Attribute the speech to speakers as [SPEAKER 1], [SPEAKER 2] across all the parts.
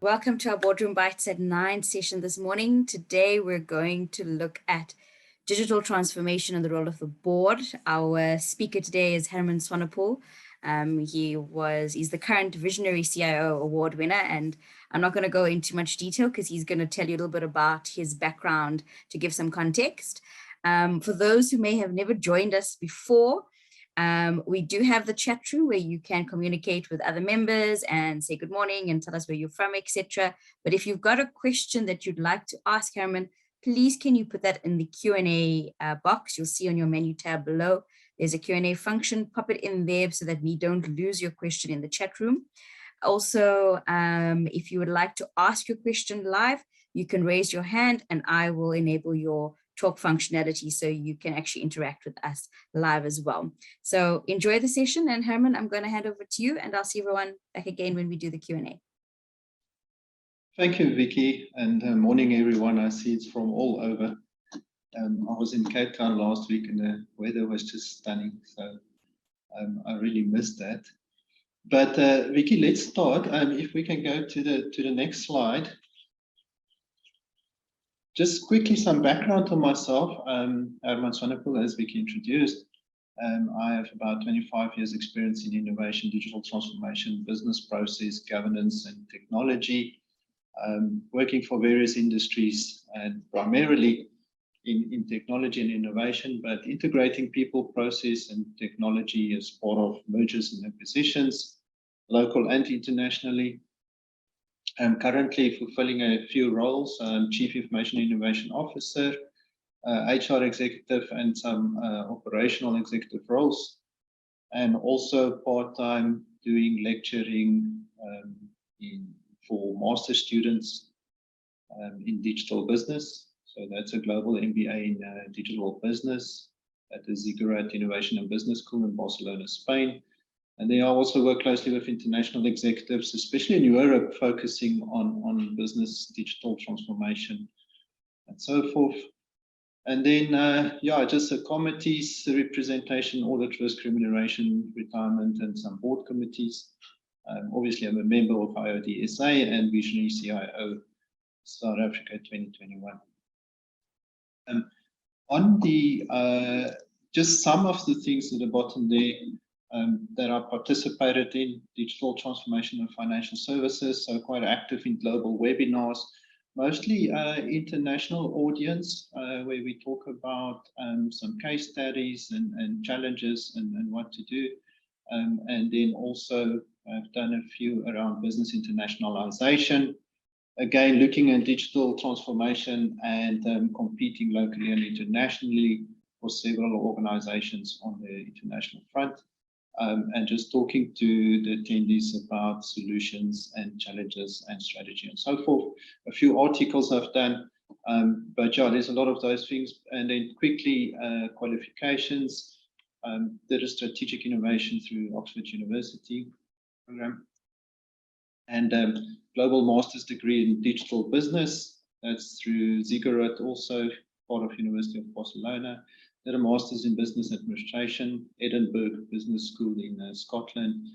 [SPEAKER 1] welcome to our Boardroom Bytes at 9 session this morning. Today, we're going to look at digital transformation and the role of the board. Our speaker today is Herman Swanepoel. He's the current Visionary CIO Award winner, and I'm not going to go into much detail because he's going to tell you a little bit about his background to give some context. For those who may have never joined us before, we do have the chat room where you can communicate with other members and say good morning and tell us where you're from, etc. But if you've got a question that you'd like to ask Herman, please can you put that in the Q&A box you'll see on your menu tab below. There's a Q&A function, pop it in there so that we don't lose your question in the chat room. Also, if you would like to ask your question live, you can raise your hand and I will enable your talk functionality so you can actually interact with us live as well. So enjoy the session, and Herman, I'm going to hand over to you and I'll see everyone back again when we do the Q&A.
[SPEAKER 2] Thank you, Vicky, and morning everyone. I see it's from all over. I was in Cape Town last week and the weather was just stunning, so I really missed that. But Vicky, let's start. If we can go to the next slide. Just quickly some background on myself. Herman Swanepoel, as Vicky introduced. I have about 25 years experience in innovation, digital transformation, business process, governance and technology, working for various industries and primarily in technology and innovation, but integrating people, process and technology as part of mergers and acquisitions, local and internationally. I'm currently fulfilling a few roles, Chief Information Innovation Officer, HR Executive and some operational executive roles, and also part-time doing lecturing for master students in digital business. So that's a global MBA in digital business at the Ziggurat Innovation and Business School in Barcelona, Spain. And they also work closely with international executives, especially in Europe, focusing on business digital transformation and so forth. And then, just the committees, representation, audit, risk, remuneration, retirement, and some board committees. Obviously, I'm a member of IODSA and Visionary CIO South Africa 2021. On the just some of the things at the bottom there. That I participated in digital transformation and financial services, so quite active in global webinars, mostly international audience, where we talk about some case studies and challenges and what to do. And then also I've done a few around business internationalization, again, looking at digital transformation and competing locally and internationally for several organizations on the international front. And just talking to the attendees about solutions and challenges and strategy and so forth. A few articles I've done, but yeah, there's a lot of those things. And then quickly, qualifications, did a strategic innovation through Oxford University program. And global master's degree in digital business, that's through Ziggurat, also part of University of Barcelona. Did a master's in business administration, Edinburgh Business School in Scotland,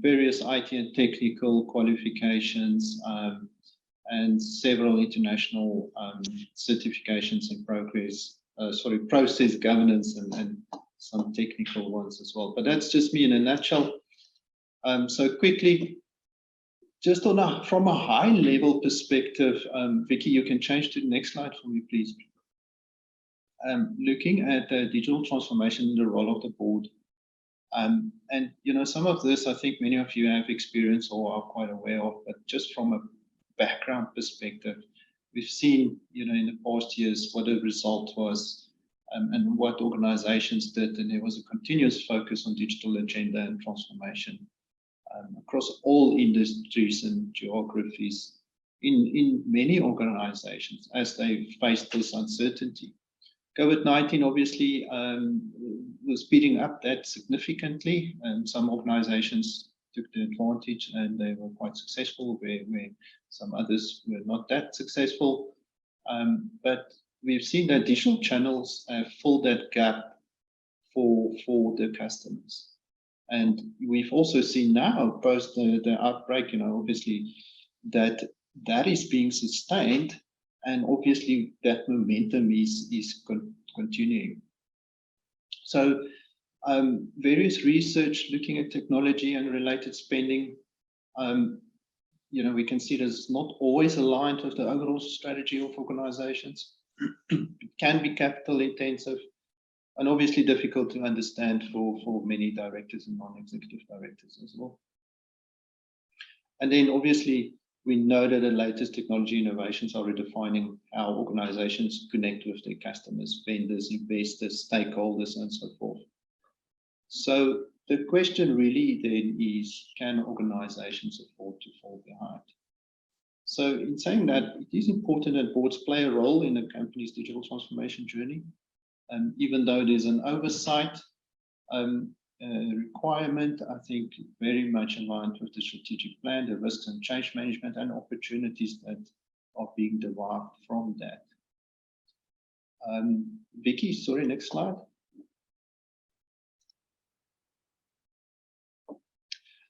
[SPEAKER 2] various IT and technical qualifications, and several international certifications in process governance and some technical ones as well. But that's just me in a nutshell. So quickly, just from a high level perspective, Vicky, you can change to the next slide for me, please. Looking at digital transformation and the role of the board. And, some of this, I think many of you have experienced or are quite aware of, but just from a background perspective, we've seen, in the past years, what the result was and what organizations did. And there was a continuous focus on digital agenda and transformation across all industries and geographies in many organizations as they faced this uncertainty. COVID-19 obviously was speeding up that significantly, and some organizations took the advantage and they were quite successful where some others were not that successful. But we've seen that additional channels fill that gap for the customers. And we've also seen now, post the outbreak, obviously that is being sustained, and obviously that momentum is continuing. So various research looking at technology and related spending, we can see that it's not always aligned with the overall strategy of organizations. It can be capital intensive and obviously difficult to understand for many directors and non-executive directors as well. And then obviously we know that the latest technology innovations are redefining how organizations connect with their customers, vendors, investors, stakeholders, and so forth. So the question really then is, can organizations afford to fall behind? So in saying that, it is important that boards play a role in a company's digital transformation journey. And even though there's an oversight requirement, I think very much aligned with the strategic plan, the risks and change management, and opportunities that are being derived from that. Vicky, sorry, next slide.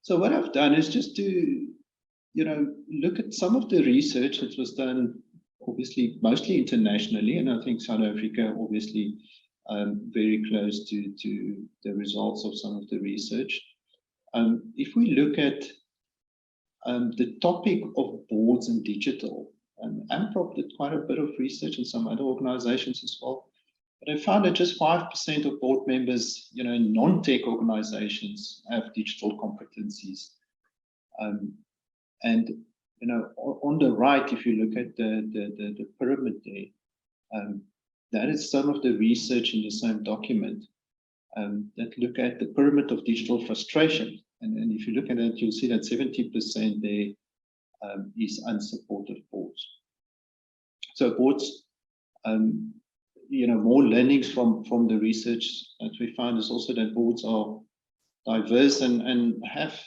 [SPEAKER 2] So what I've done is just to, look at some of the research that was done, obviously mostly internationally, and I think South Africa obviously very close to the results of some of the research. If we look at the topic of boards and digital, AMPROP did quite a bit of research and some other organizations as well. But I found that just 5% of board members, in non-tech organizations have digital competencies. And, on the right, if you look at the pyramid there, that is some of the research in the same document that look at the pyramid of digital frustration. And if you look at it, you'll see that 70% there is unsupportive boards. So boards, more learnings from the research that we found is also that boards are diverse and have,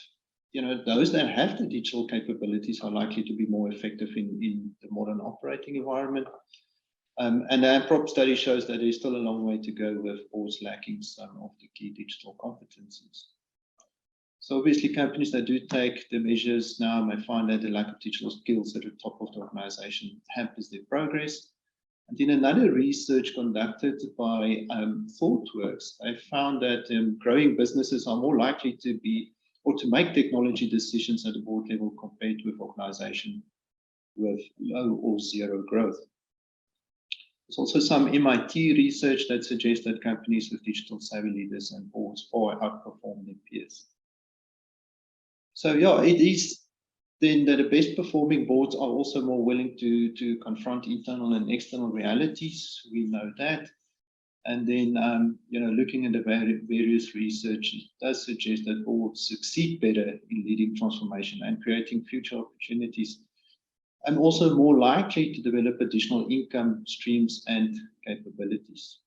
[SPEAKER 2] those that have the digital capabilities are likely to be more effective in the modern operating environment. And the AMPROP study shows that there's still a long way to go with boards lacking some of the key digital competencies. So obviously companies that do take the measures now may find that the lack of digital skills at the top of the organization hampers their progress. And in another research conducted by ThoughtWorks, they found that growing businesses are more likely to be or to make technology decisions at the board level compared with organizations with low or zero growth. There's also some MIT research that suggests that companies with digital savvy leaders and boards far outperform their peers. So yeah, it is then that the best performing boards are also more willing to confront internal and external realities. We know that. And then, looking at the various research, it does suggest that boards succeed better in leading transformation and creating future opportunities, and also more likely to develop additional income streams and capabilities.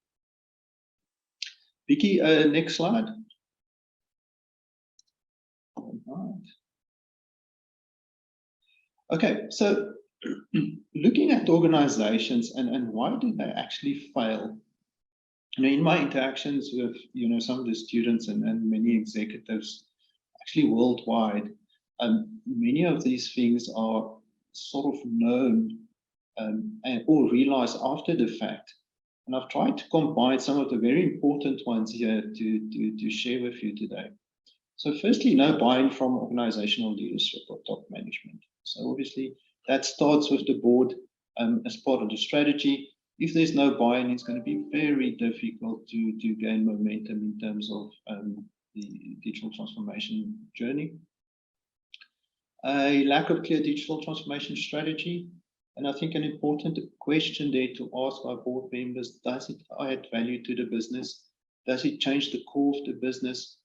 [SPEAKER 2] Vicky, next slide. All right. Okay, so looking at organizations and why do they actually fail? In my interactions with some of the students and many executives, actually worldwide, many of these things are sort of known or realized after the fact. And I've tried to combine some of the very important ones here to share with you today. So firstly, no buy-in from organizational leadership or top management. So obviously that starts with the board as part of the strategy. If there's no buy-in, it's going to be very difficult to gain momentum in terms of the digital transformation journey. A lack of clear digital transformation strategy. And I think an important question there to ask our board members, does it add value to the business? Does it change the core of the business?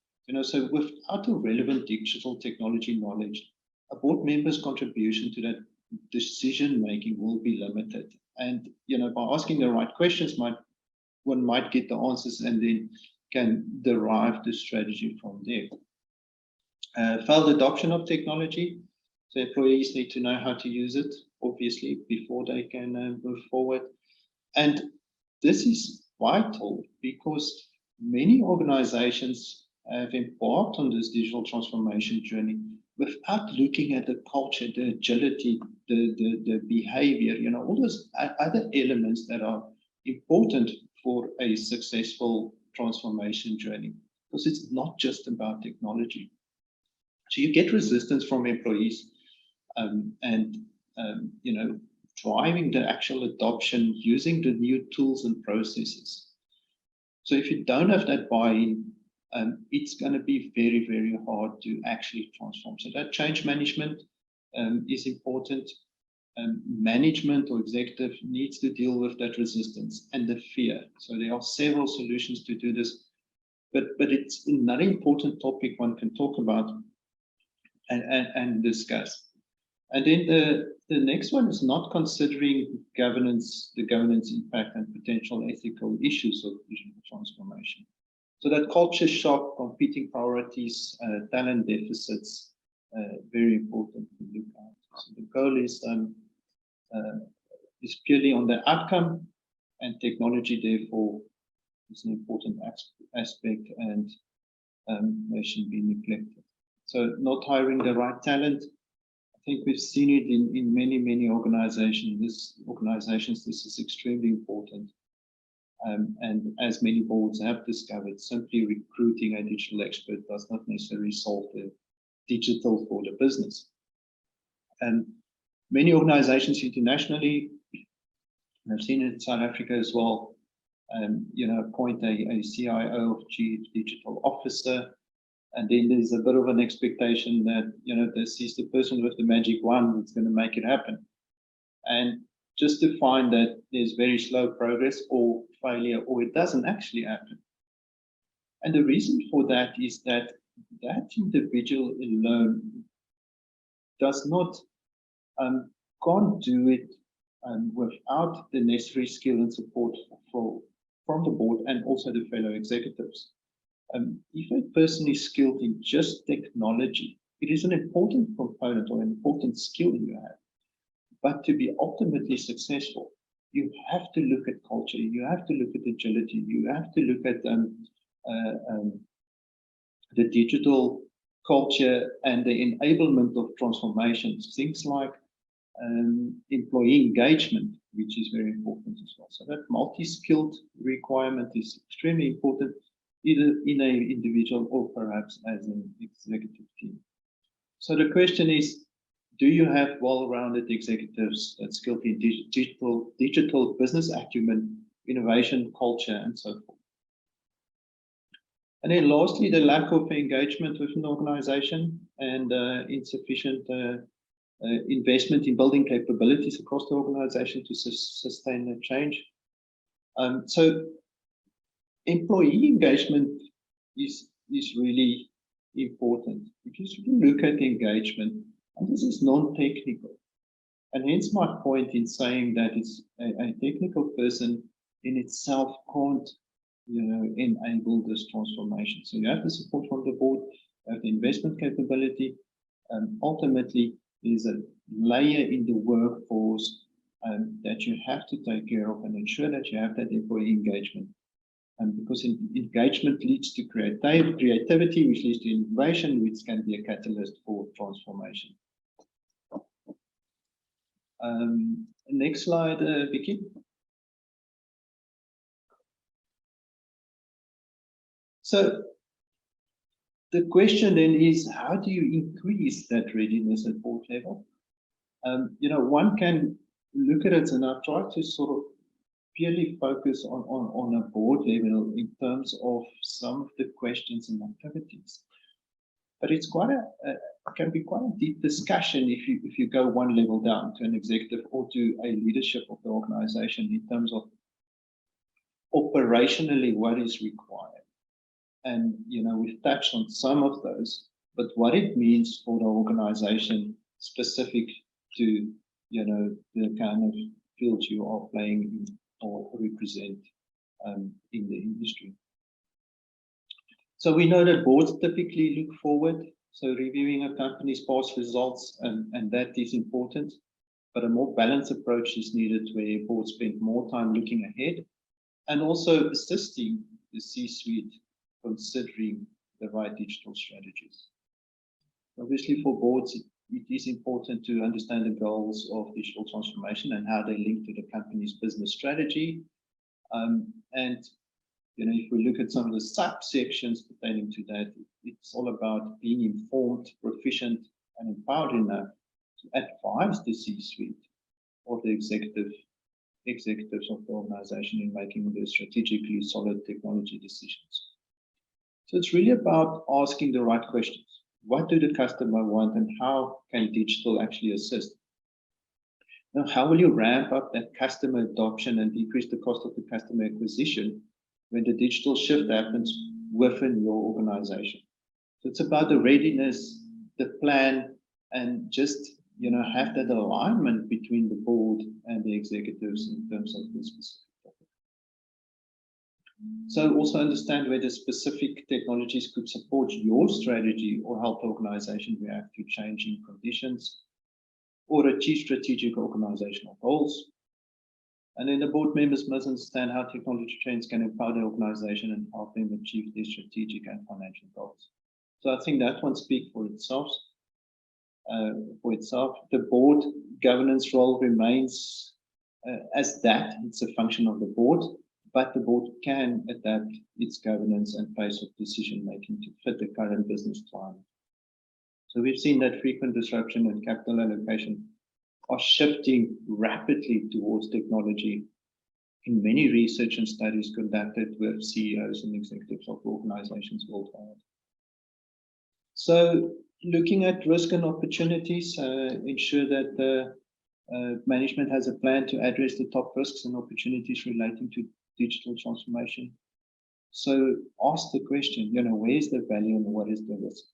[SPEAKER 2] So without a relevant digital technology knowledge, a board member's contribution to that decision-making will be limited. And, by asking the right questions, one might get the answers and then can derive the strategy from there. Failed adoption of technology. So employees need to know how to use it, obviously, before they can move forward. And this is vital because many organizations have embarked on this digital transformation journey without looking at the culture, the agility, the behavior, all those other elements that are important for a successful transformation journey. Because it's not just about technology. So you get resistance from employees and driving the actual adoption using the new tools and processes. So if you don't have that buy-in, it's going to be very, very hard to actually transform. So that change management is important. Management or executive needs to deal with that resistance and the fear. So there are several solutions to do this, but it's another important topic one can talk about and discuss. And then the next one is not considering the governance impact and potential ethical issues of digital transformation. So that culture shock, competing priorities, talent deficits, very important to look at. So the goal is purely on the outcome, and technology therefore is an important aspect and they shouldn't be neglected. So not hiring the right talent. I think we've seen it in many organizations. This is extremely important. And as many boards have discovered, simply recruiting a digital expert does not necessarily solve the digital for the business. And many organizations internationally, and I've seen it in South Africa as well, appoint a CIO or Chief Digital Officer, and then there's a bit of an expectation that, this is the person with the magic wand that's going to make it happen. And just to find that there's very slow progress or failure, or it doesn't actually happen. And the reason for that is that that individual alone does not, can't do it without the necessary skill and support from the board and also the fellow executives. If a person is skilled in just technology, it is an important component or an important skill you have. But to be ultimately successful, you have to look at culture, you have to look at agility, you have to look at the digital culture and the enablement of transformations, things like employee engagement, which is very important as well. So that multi-skilled requirement is extremely important, either in an individual or perhaps as an executive team. So the question is, do you have well-rounded executives that's skilled in digital business acumen, innovation, culture, and so forth? And then lastly, the lack of engagement with an organization and insufficient investment in building capabilities across the organization to sustain the change. So employee engagement is really important, because if you look at engagement, and this is non-technical, and hence my point in saying that it's a technical person in itself can't enable this transformation. So you have the support from the board, you have the investment capability, and ultimately there's a layer in the workforce that you have to take care of and ensure that you have that employee engagement. And because engagement leads to creativity, which leads to innovation, which can be a catalyst for transformation. Next slide, Vicky. So the question then is, how do you increase that readiness at board level? One can look at it, and I've tried to sort of purely focus on a board level in terms of some of the questions and activities. But it's can be quite a deep discussion if you go one level down to an executive or to a leadership of the organization in terms of operationally what is required. And we've touched on some of those, but what it means for the organization specific to the kind of field you are playing in or represent in the industry. So we know that boards typically look forward, so reviewing a company's past results, and that is important, but a more balanced approach is needed where boards spend more time looking ahead and also assisting the C-suite considering the right digital strategies. Obviously, for boards, it is important to understand the goals of digital transformation and how they link to the company's business strategy. And if we look at some of the subsections pertaining to that, it's all about being informed, proficient, and empowered enough to advise the C-suite or the executives of the organization in making the strategically solid technology decisions. So it's really about asking the right questions. What do the customer want, and how can digital actually assist? Now, how will you ramp up that customer adoption and decrease the cost of the customer acquisition when the digital shift happens within your organization? So it's about the readiness, the plan, and just have that alignment between the board and the executives in terms of the specific topic. So also understand whether specific technologies could support your strategy or help the organization react to changing conditions or achieve strategic organizational goals. And then the board members must understand how technology trends can empower the organization and help them achieve their strategic and financial goals. So I think that one speaks for itself. The board governance role remains as that. It's a function of the board, but the board can adapt its governance and pace of decision making to fit the current business climate. So we've seen that frequent disruption and capital allocation are shifting rapidly towards technology in many research and studies conducted with CEOs and executives of organizations worldwide. So looking at risk and opportunities, ensure that the management has a plan to address the top risks and opportunities relating to digital transformation. So ask the question, where's the value and what is the risk?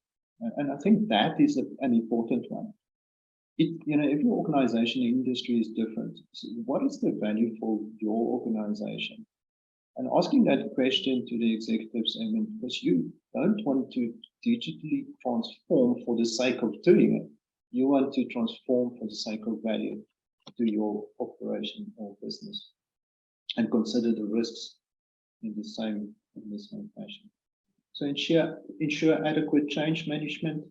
[SPEAKER 2] And I think that is an important one. Every organization industry is different. So what is the value for your organization? And asking that question to the executives, because you don't want to digitally transform for the sake of doing it. You want to transform for the sake of value to your operation or business, and consider the risks in the same fashion. So ensure adequate change management.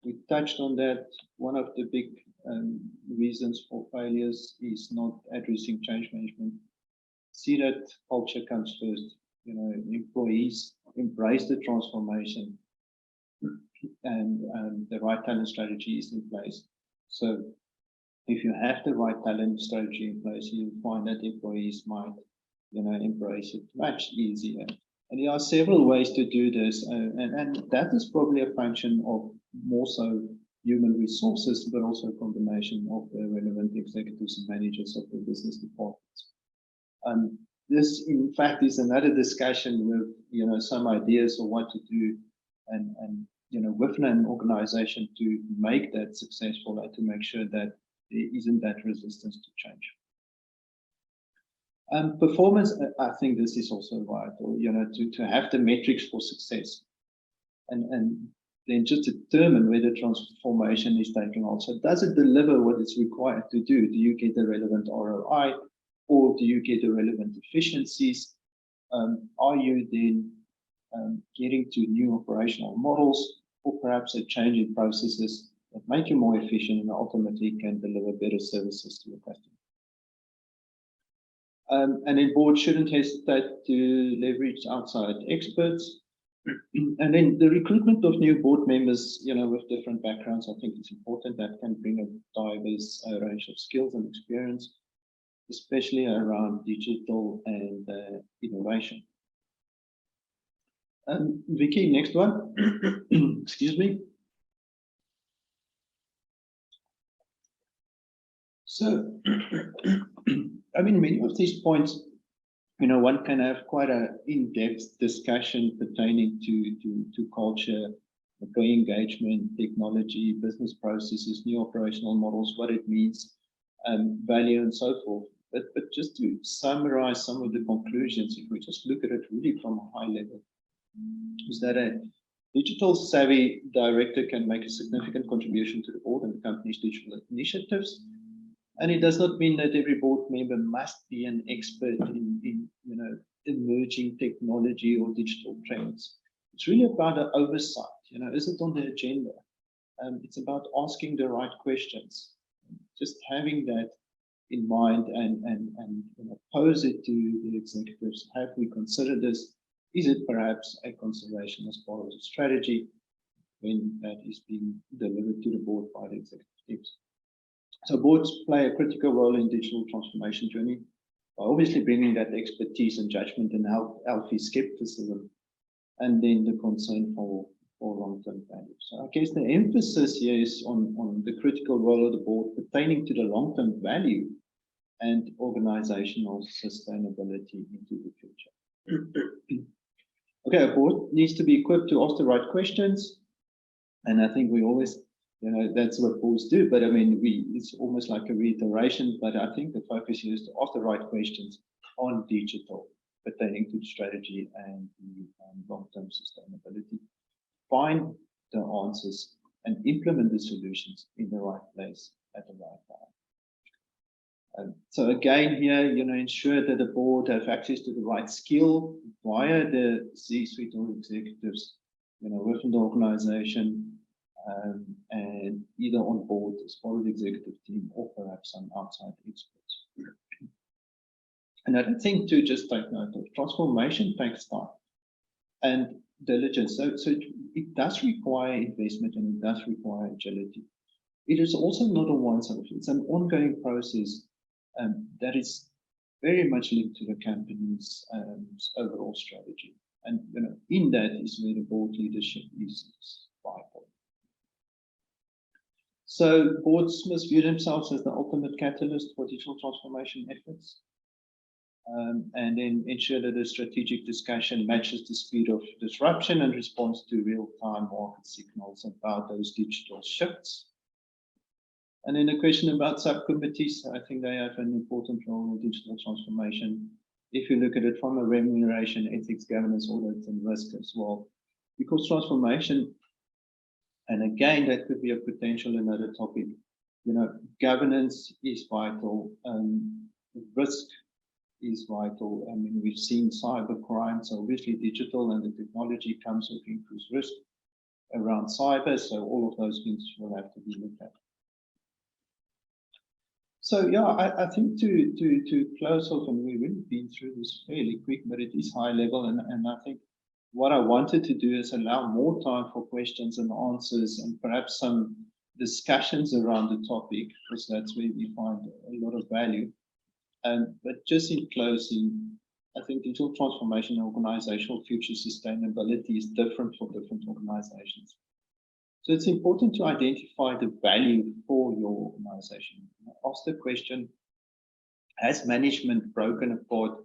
[SPEAKER 2] We touched on that. One of the big reasons for failures is not addressing change management. See that culture comes first. Employees embrace the transformation, and the right talent strategy is in place. So if you have the right talent strategy in place, you find that employees might embrace it much easier. And there are several ways to do this, and that is probably a function of more so human resources, but also a combination of the relevant executives and managers of the business departments. This, in fact, is another discussion with some ideas of what to do, and within an organization to make that successful, and to make sure that there isn't that resistance to change. Performance, I think this is also vital, to have the metrics for success, and then just determine whether transformation is taking on. So does it deliver what it's required to do? Do you get the relevant ROI, or do you get the relevant efficiencies? Are you then getting to new operational models, or perhaps a change in processes that make you more efficient and ultimately can deliver better services to your customer? And then board shouldn't hesitate to leverage outside experts. And then the recruitment of new board members, with different backgrounds, I think it's important. That can bring a diverse range of skills and experience, especially around digital and innovation. Vicky, next one. Excuse me. So, many of these points, one can have quite an in-depth discussion pertaining to culture, employee engagement, technology, business processes, new operational models, what it means, value, and so forth. But just to summarize some of the conclusions, if we just look at it really from a high level, is that a digital savvy director can make a significant contribution to the board and the company's digital initiatives. And it does not mean that every board member must be an expert in emerging technology or digital trends. It's really about an oversight. Is it on the agenda? It's about asking the right questions. Just having that in mind and pose it to the executives. Have we considered this? Is it perhaps a consideration as part of the strategy when that is being delivered to the board by the executives? So boards play a critical role in digital transformation journey by obviously bringing that expertise and judgment and healthy skepticism, and then the concern for long-term value. So I guess the emphasis here is on the critical role of the board pertaining to the long-term value and organizational sustainability into the future. Okay, a board needs to be equipped to ask the right questions. And I think we always, that's what boards do. But I mean, it's almost like a reiteration, but I think the focus here is to ask the right questions on digital pertaining to strategy and the long-term sustainability. Find the answers and implement the solutions in the right place at the right time. So again here, ensure that the board have access to the right skill via the C-suite or executives, within the organization, and either on board as part of the executive team or perhaps some outside experts. Another thing to just take note of, transformation takes time and diligence. So it does require investment and it does require agility. It is also not a one-off, it's an ongoing process that is very much linked to the company's overall strategy. And in that is where the board leadership is vital. So boards must view themselves as the ultimate catalyst for digital transformation efforts. And then ensure that the strategic discussion matches the speed of disruption and responds to real-time market signals about those digital shifts. And then a question about subcommittees, I think they have an important role in digital transformation. If you look at it from a remuneration, ethics, governance, audit, and risk as well. Because transformation, and again, that could be a potential another topic, governance is vital, risk is vital. I mean, we've seen cyber crime, so obviously digital and the technology comes with increased risk around cyber, so all of those things will have to be looked at. So yeah, I think to close off, and we've really been through this fairly quick, but it is high level, and I think what I wanted to do is allow more time for questions and answers and perhaps some discussions around the topic, because that's where we find a lot of value. But just in closing, I think digital transformation and organizational future sustainability is different for different organizations. So it's important to identify the value for your organization. Ask the question, has management broken apart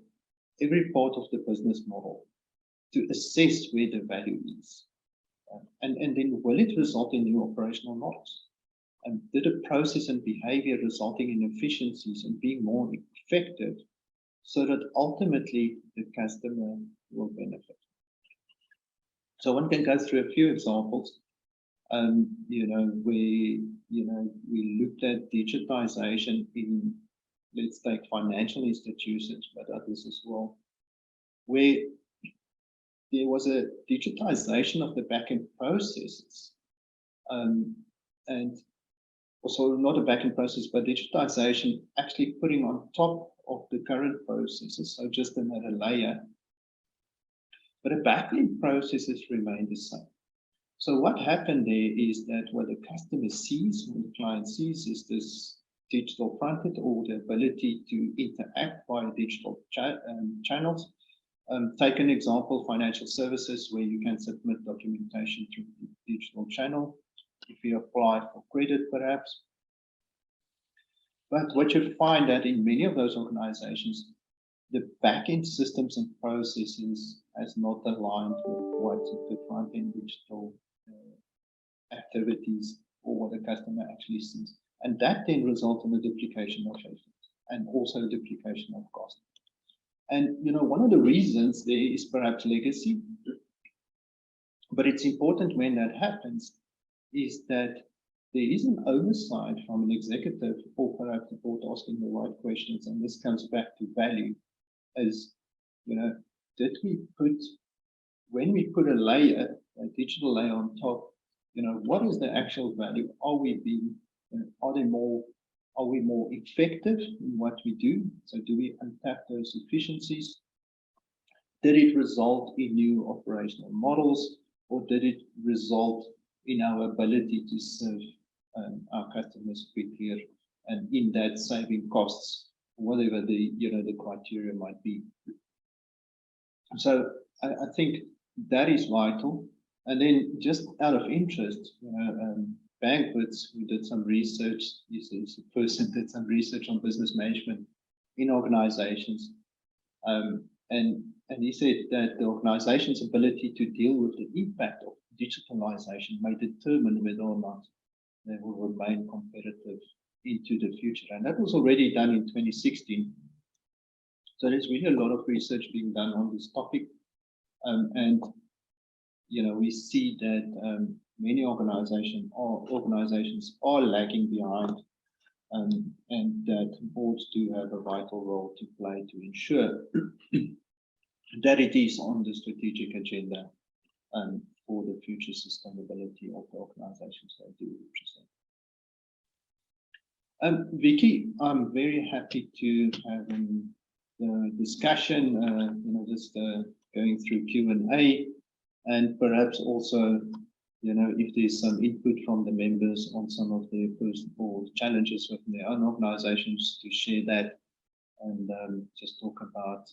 [SPEAKER 2] every part of the business model to assess where the value is? And then will it result in new operational models? And did a process and behavior resulting in efficiencies and being more effective so that ultimately the customer will benefit? So one can go through a few examples, where, we looked at digitization in, let's take financial institutions, but others as well, where there was a digitization of the back-end processes, and also not a back-end process, but digitization actually putting on top of the current processes, so just another layer. But the back-end processes remain the same. So what happened there is that what the customer sees, when the client sees, is this digital front-end or the ability to interact via digital channels. Take an example, financial services, where you can submit documentation through the digital channel if you apply for credit, perhaps. But what you find that in many of those organizations, the back-end systems and processes has not aligned with what the front-end digital activities or what the customer actually sees. And that then results in the duplication of effort and also duplication of cost. And, one of the reasons there is perhaps legacy, but it's important when that happens is that there is an oversight from an executive or perhaps the board asking the right questions. And this comes back to value as, did we put, when we put a layer, a digital layer on top, what is the actual value? Are we more effective in what we do? So do we untap those efficiencies? Did it result in new operational models, or did it result in our ability to serve our customers quicker, and in that saving costs, whatever the criteria might be? So I think that is vital. And then, just out of interest, Banquets, who did some research, he's a person did some research on business management in organizations, and he said that the organization's ability to deal with the impact of digitalization may determine whether or not they will remain competitive into the future. And that was already done in 2016. So there's really a lot of research being done on this topic. And we see that many organizations are lagging behind, and that boards do have a vital role to play to ensure that it is on the strategic agenda for the future sustainability of the organizations they do represent. Vicky, I'm very happy to have the discussion, just going through Q&A, and perhaps also, if there's some input from the members on some of their personal challenges within their own organizations, to share that and just talk about,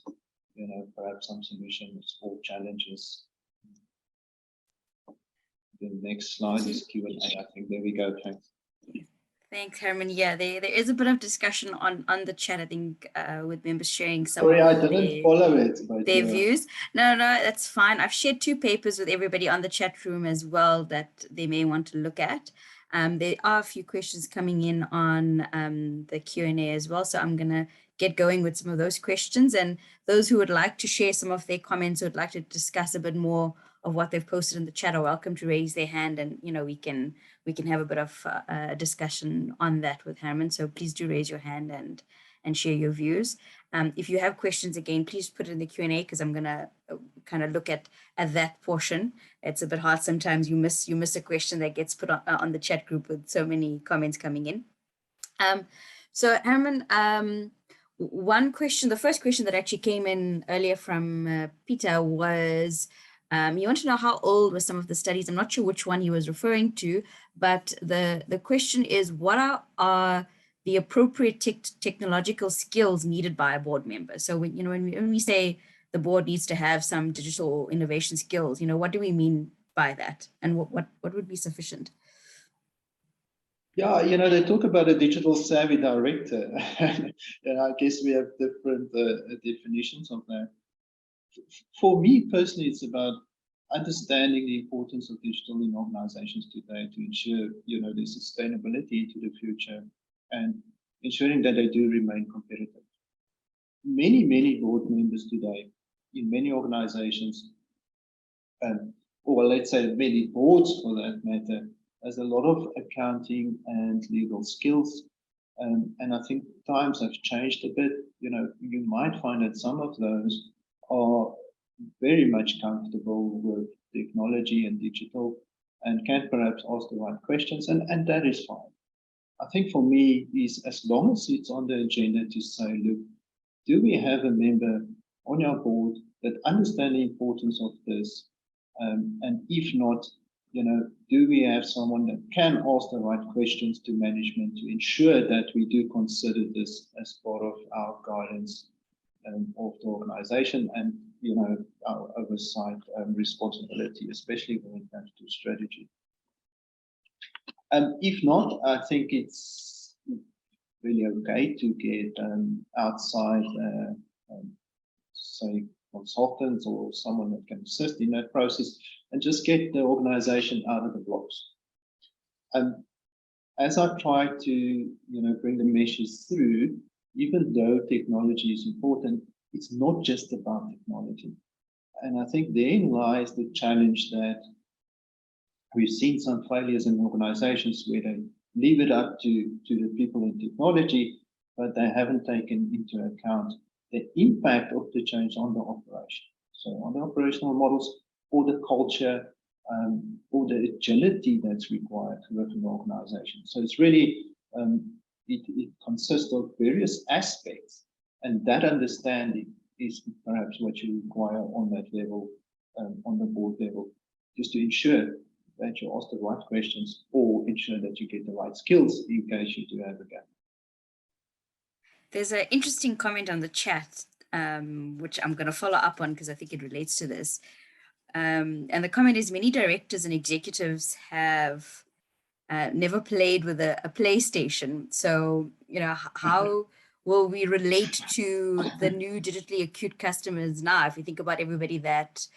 [SPEAKER 2] perhaps some solutions or challenges. The next slide is Q&A. I think there we go. Thanks.
[SPEAKER 1] Thanks, Herman. Yeah, there is a bit of discussion on the chat, I think, with members sharing some
[SPEAKER 2] Sorry, I didn't follow it. But
[SPEAKER 1] their views. No, that's fine. I've shared 2 papers with everybody on the chat room as well that they may want to look at. There are a few questions coming in on the Q&A as well, so I'm going to get going with some of those questions. And those who would like to share some of their comments, or would like to discuss a bit more of what they've posted in the chat, are welcome to raise their hand, and we can have a bit of a discussion on that with Herman. So please do raise your hand and share your views. If you have questions, again, please put it in the Q&A, because I'm gonna kind of look at that portion. It's a bit hard sometimes. You miss a question that gets put on the chat group with so many comments coming in. So Herman, one question, the first question that actually came in earlier from Peter was, you want to know how old were some of the studies. I'm not sure which one he was referring to, but the question is, what are the appropriate technological skills needed by a board member? So when we say the board needs to have some digital innovation skills, what do we mean by that, and what would be sufficient?
[SPEAKER 2] Yeah, they talk about a digital savvy director, and I guess we have different definitions of that. For me personally, it's about understanding the importance of digital in organizations today to ensure, their sustainability into the future, and ensuring that they do remain competitive. Many board members today in many organizations, or let's say many boards for that matter, has a lot of accounting and legal skills. And I think times have changed a bit. You might find that some of those are very much comfortable with technology and digital, and can perhaps ask the right questions, and that is fine. I think for me is, as long as it's on the agenda to say, look, do we have a member on our board that understands the importance of this? And if not, do we have someone that can ask the right questions to management to ensure that we do consider this as part of our guidance of the organization, and our oversight responsibility, especially when it comes to strategy. If not, I think it's really okay to get outside, say, consultants or someone that can assist in that process, and just get the organization out of the blocks. As I try to bring the message through, even though technology is important, it's not just about technology. And I think therein lies the challenge that we've seen some failures in organizations where they leave it up to the people in technology, but they haven't taken into account the impact of the change on the operation. So on the operational models, or the culture, or the agility that's required within an organization. So it's really, it consists of various aspects, and that understanding is perhaps what you require on that level, on the board level, just to ensure that you ask the right questions or ensure that you get the right skills in case you do have a gap.
[SPEAKER 1] There's an interesting comment on the chat, which I'm going to follow up on because I think it relates to this. And the comment is, many directors and executives have never played with a PlayStation. So, you know, how will we relate to the new digitally acute customers now? If you think about everybody that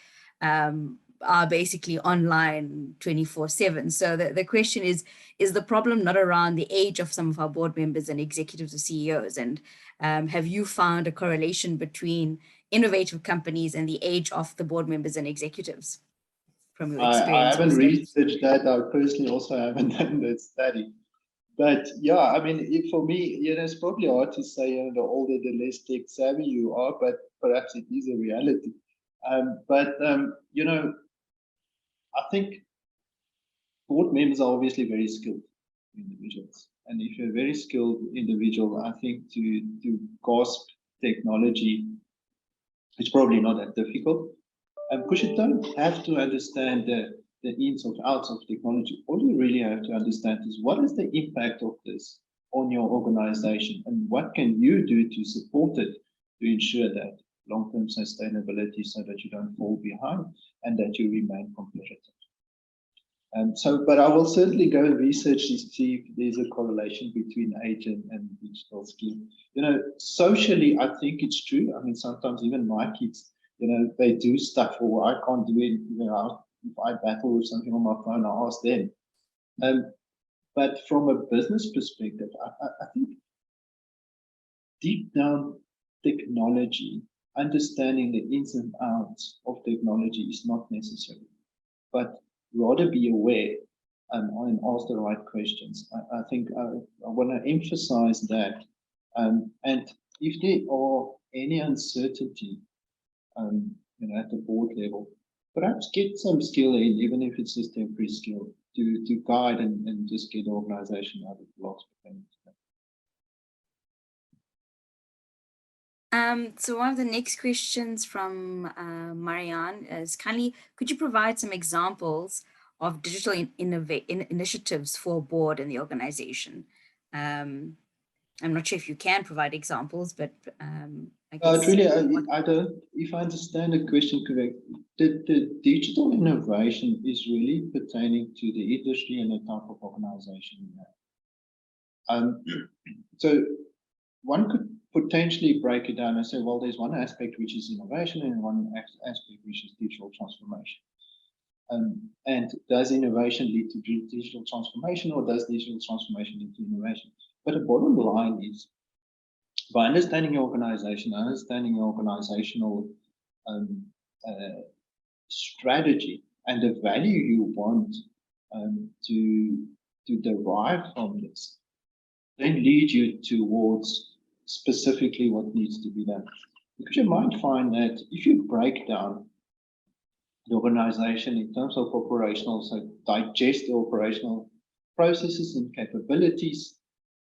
[SPEAKER 1] are basically online 24/7. So the question is the problem not around the age of some of our board members and executives or CEOs? And have you found a correlation between innovative companies and the age of the board members and executives from your experience?
[SPEAKER 2] I haven't researched that. I personally also haven't done that study. But yeah, I mean, for me, you know, it's probably hard to say, you know, the older, the less tech savvy you are, but perhaps it is a reality. You know, I think board members are obviously very skilled individuals. And if you're a very skilled individual, I think to grasp technology, it's probably not that difficult. Because you don't have to understand the ins or outs of technology. All you really have to understand is what is the impact of this on your organization and what can you do to support it to ensure that long-term sustainability so that you don't fall behind and that you remain competitive. But I will certainly go and research to see if there's a correlation between age and digital skill. You know, socially, I think it's true. I mean, sometimes even my kids, you know, they do stuff, or I can't do it. You know, if I battle with something on my phone, I ask them. But from a business perspective, I think deep down technology, understanding the ins and outs of technology is not necessary, but rather be aware and ask the right questions. I think I want to emphasize that. And if there are any uncertainty, you know, at the board level, perhaps get some skill in, even if it's just temporary skill, to guide and just get the organization out of the loss.
[SPEAKER 1] So one of the next questions from Marianne is, kindly, could you provide some examples of digital initiatives for a board and the organization? I'm not sure if you can provide examples, but I guess
[SPEAKER 2] really, I don't, if I understand the question correctly, the digital innovation is really pertaining to the industry and the type of organization you have. So one could potentially break it down and say, well, there's one aspect which is innovation and one aspect which is digital transformation. And does innovation lead to digital transformation, or does digital transformation lead to innovation? But the bottom line is, by understanding your organization, understanding your organizational strategy and the value you want to derive from this, then lead you towards specifically what needs to be done. Because you might find that if you break down the organization in terms of operational, so digest the operational processes and capabilities,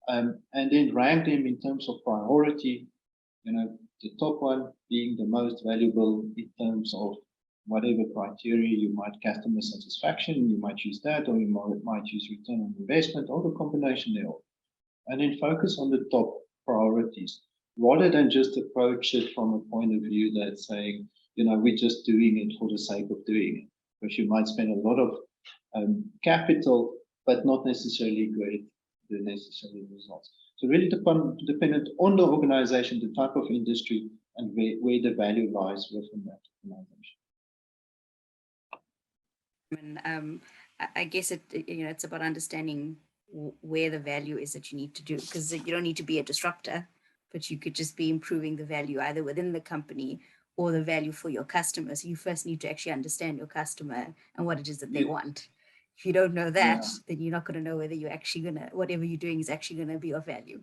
[SPEAKER 2] and then rank them in terms of priority, you know, the top one being the most valuable in terms of whatever criteria you might, customer satisfaction, you might use that, or you might use return on investment, or the combination thereof. And then focus on the top priorities, rather than just approach it from a point of view that's saying, you know, we're just doing it for the sake of doing it. Because you might spend a lot of capital, but not necessarily get the necessary results. So really dependent on the organization, the type of industry, and where the value lies within that organization.
[SPEAKER 1] And I guess it's about understanding where the value is that you need to do, because you don't need to be a disruptor, but you could just be improving the value either within the company or the value for your customers. So you first need to actually understand your customer and what it is that they want. If you don't know that, then you're not going to know whether you're actually going to, whatever you're doing is actually going to be of value.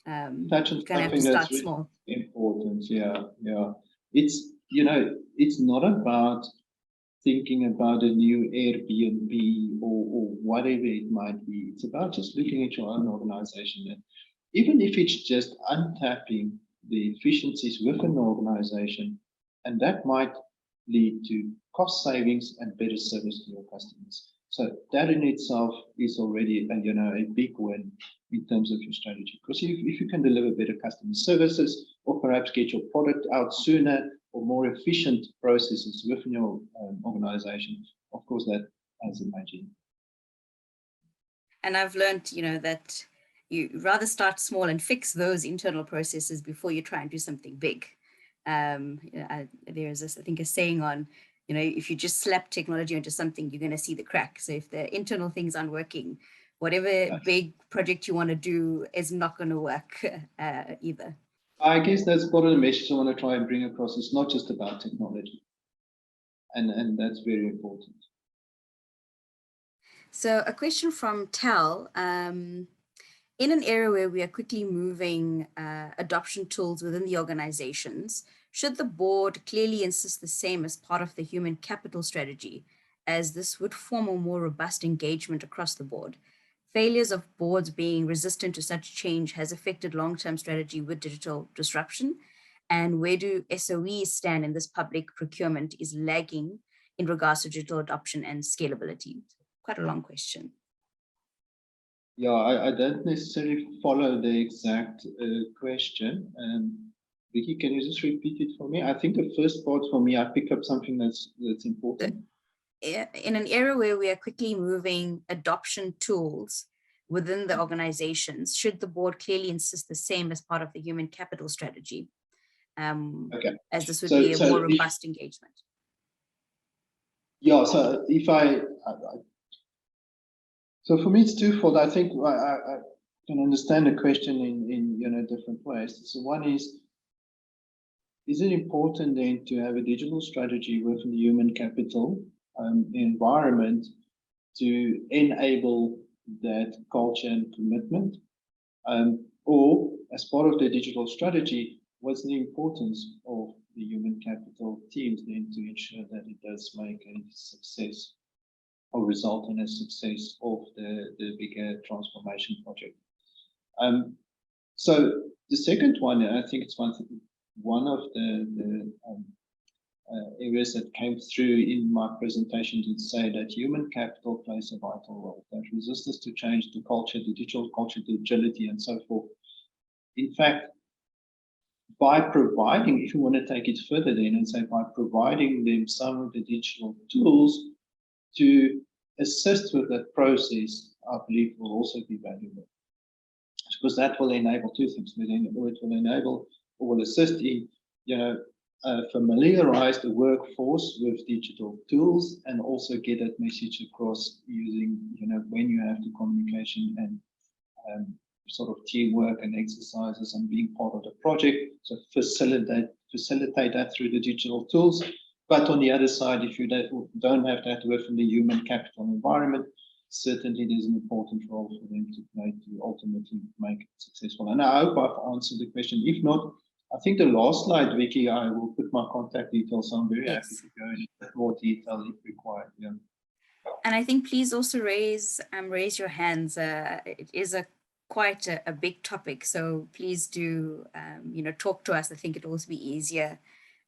[SPEAKER 2] That's something that's really small. Important. Yeah. It's, you know, it's not about thinking about a new Airbnb or whatever it might be. It's about just looking at your own organization. And even if it's just untapping the efficiencies within the organization, and that might lead to cost savings and better service to your customers. So that in itself is already a big win in terms of your strategy. Because if you can deliver better customer services, or perhaps get your product out sooner, or more efficient processes within your organization, of course that has a major impact.
[SPEAKER 1] And I've learned, that you rather start small and fix those internal processes before you try and do something big. There's this, I think, a saying on, if you just slap technology into something, you're going to see the crack. So if the internal things aren't working, whatever big project you want to do is not going to work either.
[SPEAKER 2] I guess that's part of the message I want to try and bring across. It's not just about technology. And that's very important.
[SPEAKER 1] So a question from Tal. In an area where we are quickly moving adoption tools within the organizations, should the board clearly insist the same as part of the human capital strategy, as this would form a more robust engagement across the board? Failures of boards being resistant to such change has affected long-term strategy with digital disruption. And where do SOEs stand in this public procurement is lagging in regards to digital adoption and scalability? Quite a long question.
[SPEAKER 2] Yeah, I don't necessarily follow the exact question. Vicky, can you just repeat it for me? I think the first part for me, I pick up something that's important.
[SPEAKER 1] In an era where we are quickly moving adoption tools within the organizations, should the board clearly insist the same as part of the human capital strategy? As this would be a more robust engagement.
[SPEAKER 2] Yeah, so so for me, it's twofold. I think I can understand the question in different ways. So one is it important then to have a digital strategy within the human capital environment to enable that culture and commitment? Or as part of the digital strategy, what's the importance of the human capital teams then to ensure that it does make a success or result in a success of the bigger transformation project? So the second one, I think it's one of the areas that came through in my presentation did say that human capital plays a vital role, that resistance to change, the culture, the digital culture, the agility, and so forth. In fact, by providing, if you want to take it further then and say by providing them some of the digital tools to assist with that process, I believe will also be valuable. Because that will enable two things. It will enable or will assist in, familiarize the workforce with digital tools and also get that message across using, when you have the communication and sort of teamwork and exercises and being part of the project. So facilitate that through the digital tools. But on the other side, if you don't have that within the human capital environment, certainly there's an important role for them to play to ultimately make it successful. And I hope I've answered the question. If not, I think the last slide, Vicky, I will put my contact details on. Very happy to go into more detail if required. Yeah.
[SPEAKER 1] And I think please also raise your hands. It is quite a big topic, so please do talk to us. I think it'll also be easier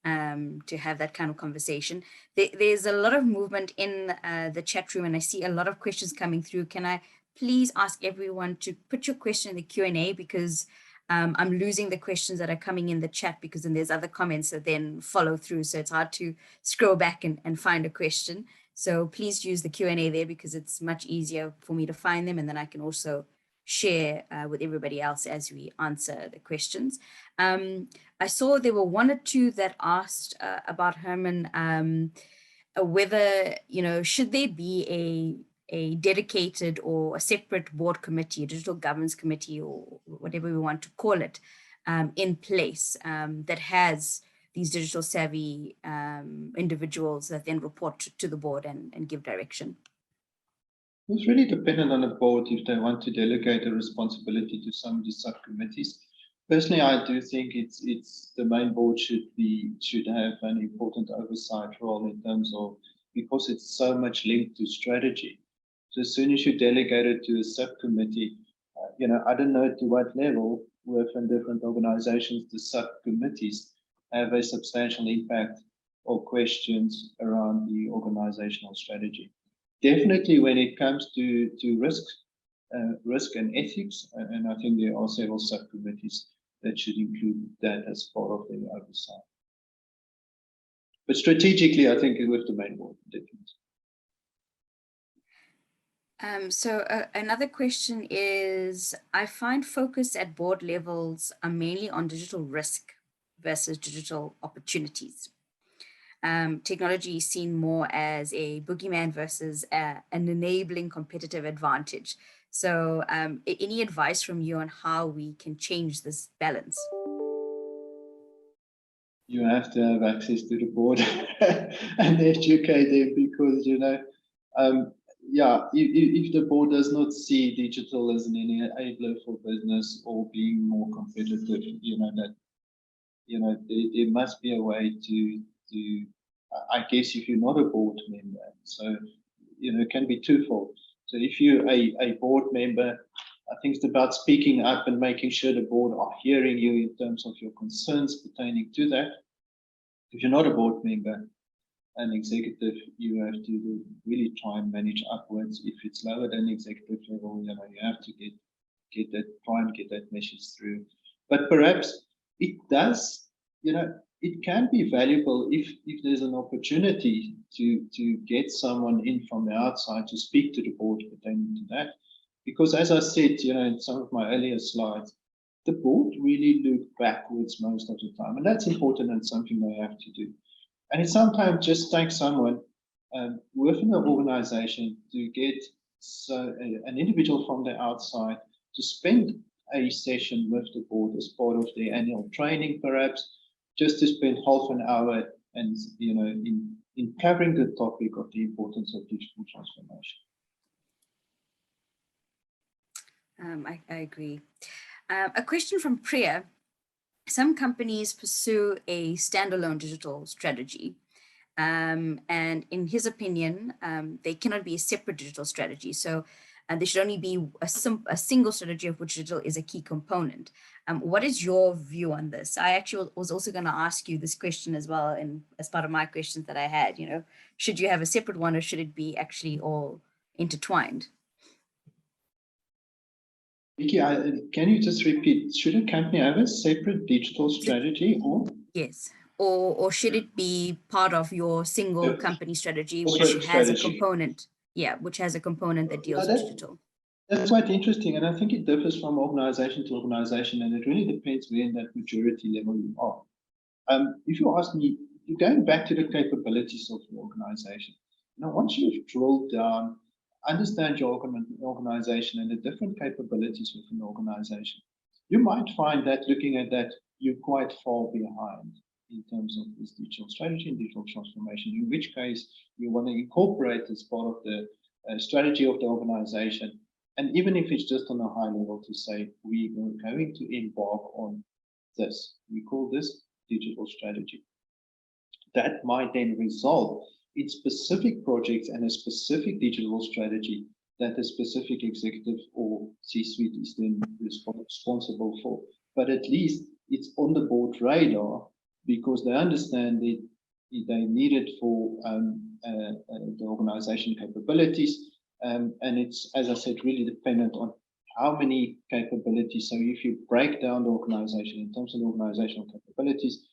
[SPEAKER 1] to have that kind of conversation. There's a lot of movement in the chat room, and I see a lot of questions coming through. Can I please ask everyone to put your question in the Q&A, because I'm losing the questions that are coming in the chat, because then there's other comments that then follow through. So it's hard to scroll back and find a question. So please use the Q&A there, because it's much easier for me to find them. And then I can also share with everybody else as we answer the questions. I saw there were one or two that asked about Herman, whether, should there be a dedicated or a separate board committee, a digital governance committee, or whatever we want to call it, in place that has these digital savvy individuals that then report to the board and give direction?
[SPEAKER 2] It's really dependent on the board if they want to delegate a responsibility to some of the subcommittees. Personally, I do think it's the main board should have an important oversight role in terms of because it's so much linked to strategy. So as soon as you delegate it to a subcommittee, I don't know to what level within different organizations, the subcommittees have a substantial impact or questions around the organizational strategy. Definitely when it comes to risk and ethics, and I think there are several subcommittees that should include that as part of their oversight. But strategically, I think it was the main board, definitely.
[SPEAKER 1] Another question is, I find focus at board levels are mainly on digital risk versus digital opportunities. Technology is seen more as a boogeyman versus an enabling competitive advantage. So any advice from you on how we can change this balance?
[SPEAKER 2] You have to have access to the board and educate them, because, if the board does not see digital as an enabler for business or being more competitive, there must be a way to, I guess, if you're not a board member, so, it can be twofold. So if you're a board member, I think it's about speaking up and making sure the board are hearing you in terms of your concerns pertaining to that. If you're not a board member, an executive, you have to really try and manage upwards. If it's lower than executive level, you have to try and get that message through. But perhaps it does, it can be valuable if there's an opportunity to get someone in from the outside to speak to the board pertaining to that. Because as I said, in some of my earlier slides, the board really look backwards most of the time, and that's important and something they have to do. And it sometimes just takes someone within the organization to get an individual from the outside to spend a session with the board as part of their annual training, perhaps, just to spend half an hour and in covering the topic of the importance of digital transformation.
[SPEAKER 1] I agree. A question from Priya. Some companies pursue a standalone digital strategy. And in his opinion, they cannot be a separate digital strategy. So there should only be a single strategy of which digital is a key component. What is your view on this? I actually was also going to ask you this question as well, and as part of my questions that I had, should you have a separate one, or should it be actually all intertwined?
[SPEAKER 2] Vicky, can you just repeat, should a company have a separate digital strategy, or?
[SPEAKER 1] Yes. Or should it be part of your single company strategy, which has a component? Yeah, which has a component that deals with digital.
[SPEAKER 2] That's quite interesting, and I think it differs from organization to organization, and it really depends where in that maturity level you are. If you ask me, you're going back to the capabilities of the organization. Once you've drilled down, understand your organization and the different capabilities within the organization, you might find that looking at that, you're quite far behind in terms of this digital strategy and digital transformation, in which case you want to incorporate as part of the strategy of the organization. And even if it's just on a high level, to say, we're going to embark on this, we call this digital strategy. That might then result in specific projects and a specific digital strategy that a specific executive or C-suite is then responsible for. But at least it's on the board radar, because they understand that they need it for the organization capabilities. And it's, as I said, really dependent on how many capabilities. So if you break down the organization in terms of the organizational capabilities,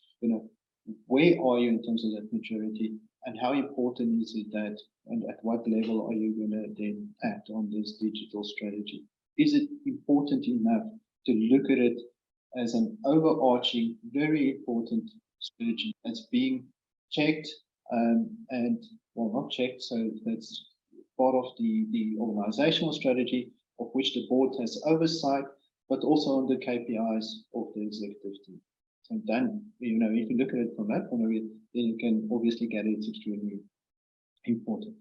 [SPEAKER 2] where are you in terms of that maturity, and how important is it that, and at what level are you going to then act on this digital strategy? Is it important enough to look at it as an overarching, very important strategy that's being checked and, well, not checked, so that's part of the organizational strategy of which the board has oversight, but also on the KPIs of the executive team. So then, if you look at it from that point of view, then you can obviously get it's extremely important.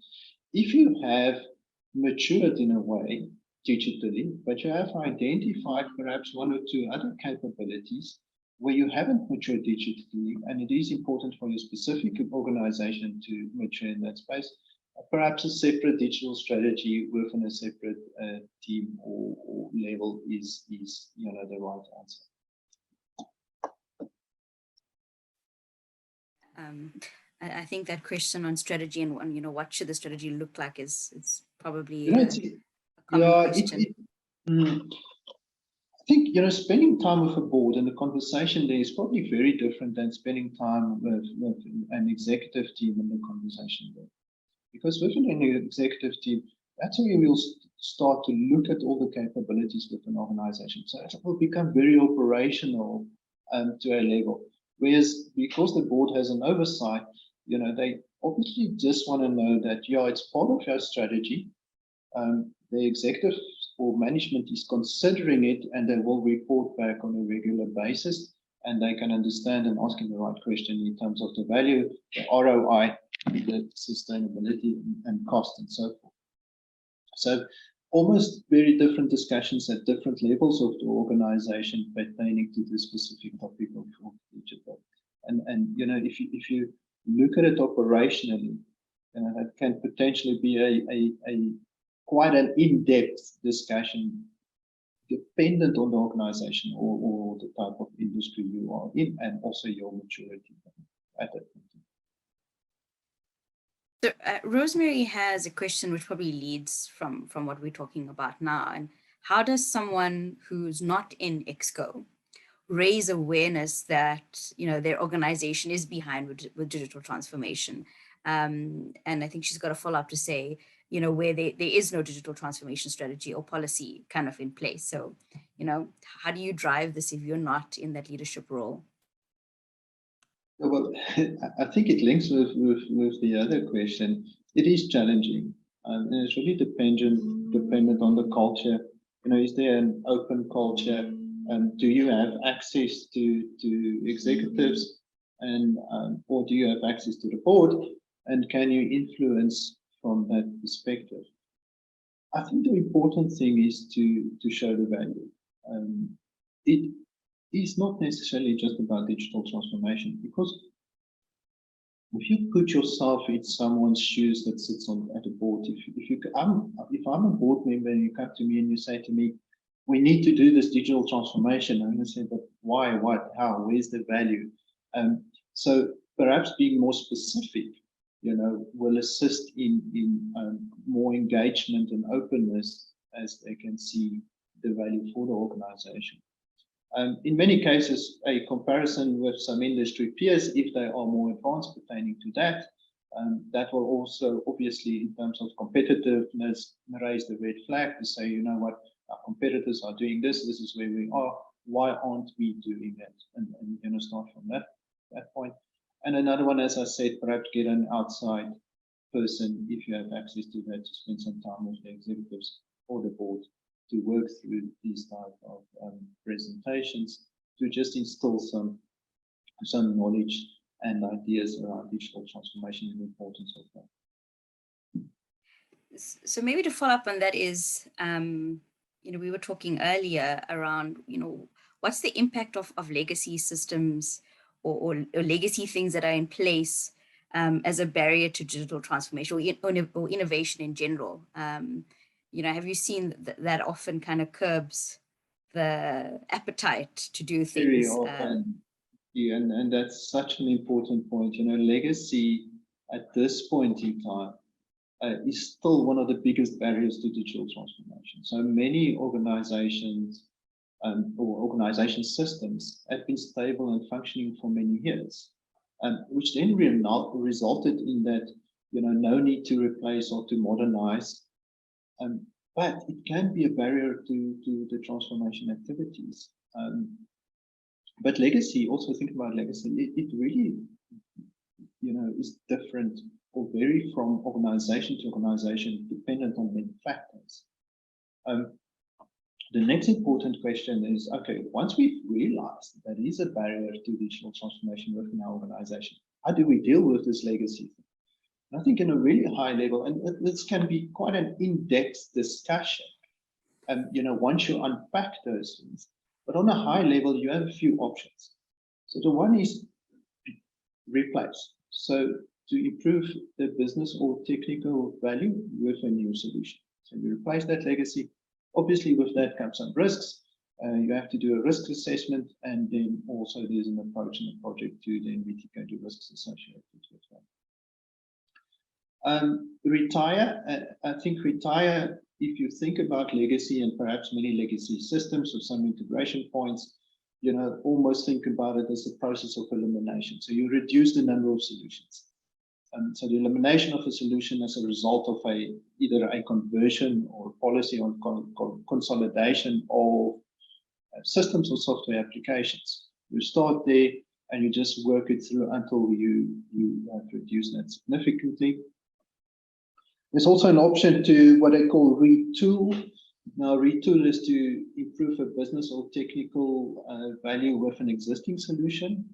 [SPEAKER 2] If you have matured in a way digitally, but you have identified perhaps one or two other capabilities where you haven't matured digitally, and it is important for your specific organization to mature in that space, perhaps a separate digital strategy within a separate team or level is the right answer.
[SPEAKER 1] I think that question on strategy and what should the strategy look like is probably
[SPEAKER 2] It's,
[SPEAKER 1] a common question.
[SPEAKER 2] I think spending time with a board and the conversation there is probably very different than spending time with an executive team and the conversation there. Because within an executive team, that's where we'll start to look at all the capabilities within an organization. So it will become very operational to a level. Whereas because the board has an oversight, they obviously just want to know that, it's part of your strategy. The executive or management is considering it, and they will report back on a regular basis, and they can understand and asking the right question in terms of the value, the ROI, the sustainability and cost and so forth. So almost very different discussions at different levels of the organization pertaining to the specific topic of digital. And if you look at it operationally, that can potentially be a quite an in-depth discussion dependent on the organization or the type of industry you are in, and also your maturity at that point.
[SPEAKER 1] So Rosemary has a question which probably leads from what we're talking about now. And how does someone who's not in Exco raise awareness that their organization is behind with digital transformation? And I think she's got a follow-up to say, where there is no digital transformation strategy or policy kind of in place. So, how do you drive this if you're not in that leadership role?
[SPEAKER 2] Well, I think it links with the other question. It is challenging, and it's really dependent on the culture. Is there an open culture? Do you have access to executives, and or do you have access to the board? And can you influence from that perspective? I think the important thing is to show the value. It is not necessarily just about digital transformation, because if you put yourself in someone's shoes that sits at a board, if I'm a board member and you come to me and you say to me, we need to do this digital transformation, I'm going to say, but why, what, how, where's the value? So perhaps being more specific, will assist in more engagement and openness as they can see the value for the organization. In many cases, a comparison with some industry peers, if they are more advanced pertaining to that, that will also, obviously, in terms of competitiveness, raise the red flag to say, what, our competitors are doing this is where we are, why aren't we doing that? And start from that point. And another one, as I said, perhaps get an outside person, if you have access to that, to spend some time with the executives or the board to work through these type of presentations, to just instill some knowledge and ideas around digital transformation and the importance of that.
[SPEAKER 1] So maybe to follow up on that is, we were talking earlier around, what's the impact of legacy systems or legacy things that are in place as a barrier to digital transformation or innovation in general? Have you seen that often kind of curbs the appetite to do things?
[SPEAKER 2] Very often, and that's such an important point. Legacy at this point in time is still one of the biggest barriers to digital transformation. So many organizations or organization systems have been stable and functioning for many years, which then resulted in that, no need to replace or to modernize. But it can be a barrier to the transformation activities. But legacy, also think about legacy, it really, is different or vary from organization to organization, dependent on many factors. The next important question is, okay, once we've realized that is a barrier to digital transformation within our organization, how do we deal with this legacy? I think in a really high level, and this can be quite an in-depth discussion, once you unpack those things, but on a high level, you have a few options. So the one is replace. So to improve the business or technical value with a new solution. So you replace that legacy. Obviously, with that comes some risks. You have to do a risk assessment, and then also there's an approach in the project to then mitigate the risks associated with that. Retire. I think retire, if you think about legacy and perhaps many legacy systems with some integration points, almost think about it as a process of elimination. So you reduce the number of solutions. So the elimination of a solution as a result of either a conversion or policy on consolidation of systems or software applications. You start there and you just work it through until you have reduced that significantly. There's also an option to what I call retool. Now, retool is to improve a business or technical value with an existing solution.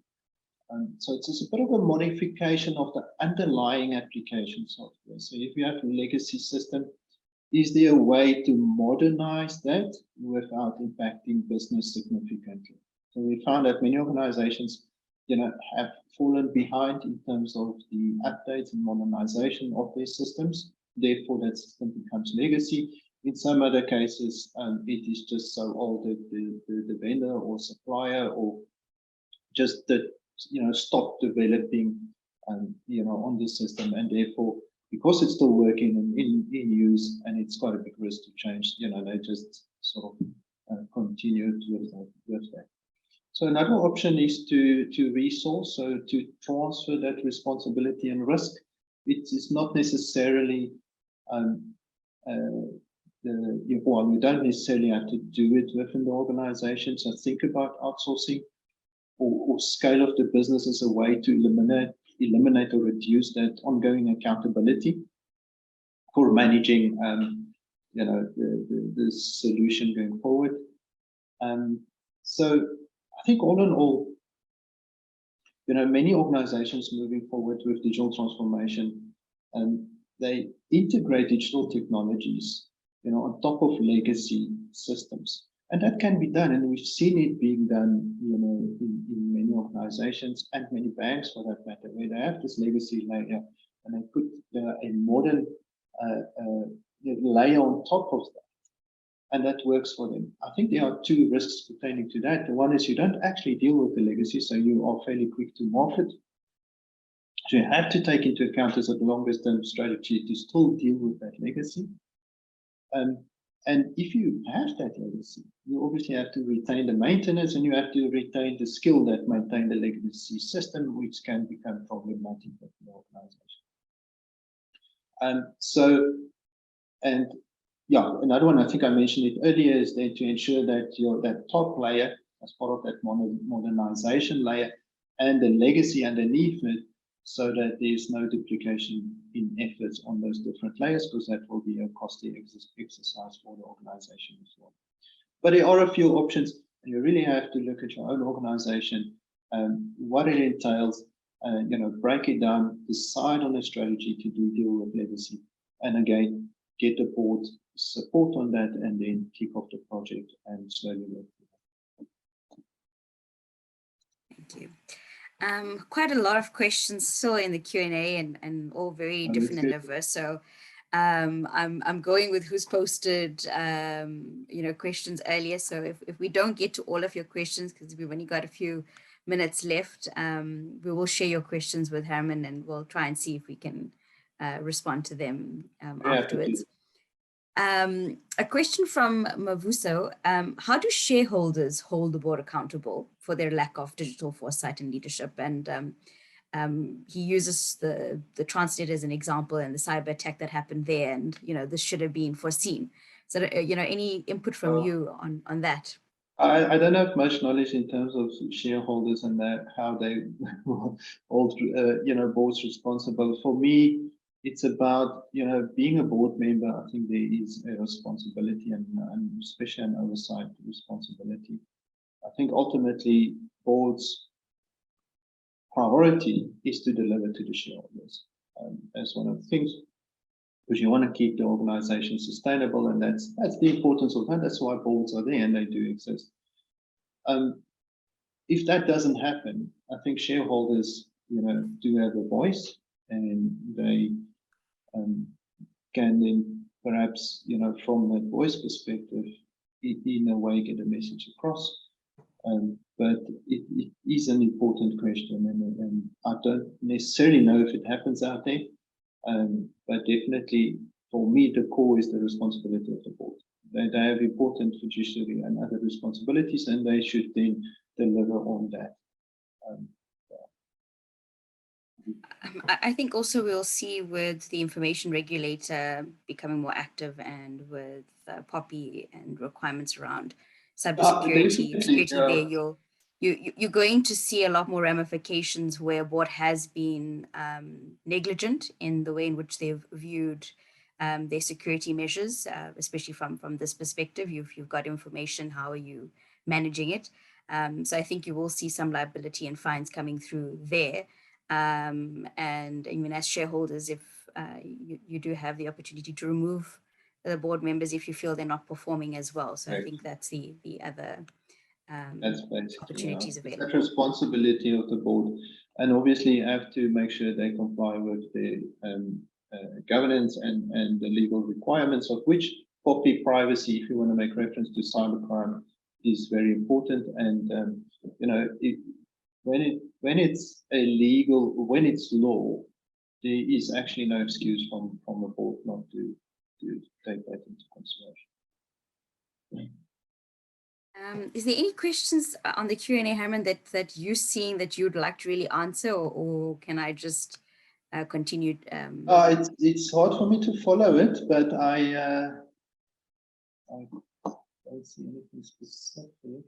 [SPEAKER 2] So it's a bit of a modification of the underlying application software. So if you have a legacy system, is there a way to modernize that without impacting business significantly? So we found that many organizations, have fallen behind in terms of the updates and modernization of their systems. Therefore, that system becomes legacy. In some other cases, it is just so old that the vendor or supplier or just that stop developing on the system, and therefore, because it's still working and in use and it's got a big risk to change, they just sort of continue with that. So another option is to resource, so to transfer that responsibility and risk. It is not necessarily you don't necessarily have to do it within the organization. So think about outsourcing or scale of the business as a way to eliminate or reduce that ongoing accountability for managing the solution going forward. So I think all in all, many organizations moving forward with digital transformation, they integrate digital technologies, on top of legacy systems. And that can be done, and we've seen it being done, in many organizations and many banks for that matter, where they have this legacy layer and they put a modern layer on top of that, and that works for them. I think there are two risks pertaining to that. The one is you don't actually deal with the legacy, so you are fairly quick to market. So you have to take into account as a longest term strategy to still deal with that legacy. And if you have that legacy, you obviously have to retain the maintenance, and you have to retain the skill that maintain the legacy system, which can become problematic for the organization. Another one, I think I mentioned it earlier, is then to ensure that that top layer, as part of that modernization layer, and the legacy underneath it, so that there's no duplication in efforts on those different layers, because that will be a costly exercise for the organization as well. But there are a few options, and you really have to look at your own organization, what it entails, break it down, decide on a strategy to deal with legacy, and again, get the board support on that, and then kick off the project and slowly work with it.
[SPEAKER 1] Thank you. Quite a lot of questions still in the Q&A, and all very different and diverse. So I'm going with who's posted questions earlier. So if we don't get to all of your questions, because we've only got a few minutes left, we will share your questions with Herman, and we'll try and see if we can respond to them afterwards. A question from Mavuso. How do shareholders hold the board accountable for their lack of digital foresight and leadership? And he uses the Transnet as an example and the cyber attack that happened there. And, this should have been foreseen. So, any input from you on that?
[SPEAKER 2] I don't have much knowledge in terms of shareholders and how they hold, boards responsible. For me, it's about, being a board member. I think there is a responsibility and especially an oversight responsibility. I think ultimately board's priority is to deliver to the shareholders. As one of the things, because you want to keep the organization sustainable, and that's the importance of that. That's why boards are there, and they do exist. if that doesn't happen, I think shareholders, do have a voice, and they can then perhaps, from that voice perspective, in a way get a message across. But it is an important question, and I don't necessarily know if it happens out there, but definitely for me, the core is the responsibility of the board. They have important fiduciary and other responsibilities, and they should then deliver on that.
[SPEAKER 1] I think also we'll see with the information regulator becoming more active, and with POPI and requirements around cybersecurity, security there, you're going to see a lot more ramifications where a board has been negligent in the way in which they've viewed their security measures, especially from this perspective. You've got information, how are you managing it? So I think you will see some liability and fines coming through there. And I mean, as shareholders, if you do have the opportunity to remove the board members if you feel they're not performing as well. So right. I think that's the other
[SPEAKER 2] that's basically
[SPEAKER 1] opportunities available.
[SPEAKER 2] That responsibility of the board, and obviously you have to make sure they comply with the governance and the legal requirements, of which POPI privacy, if you want to make reference to cybercrime, is very important. And when it's when it's law, there is actually no excuse from a board not to take that into consideration.
[SPEAKER 1] Is there any questions on the Q&A, Herman, that you're seeing that you'd like to really answer, or can I just continue?
[SPEAKER 2] It's hard for me to follow it, but I don't see anything specific.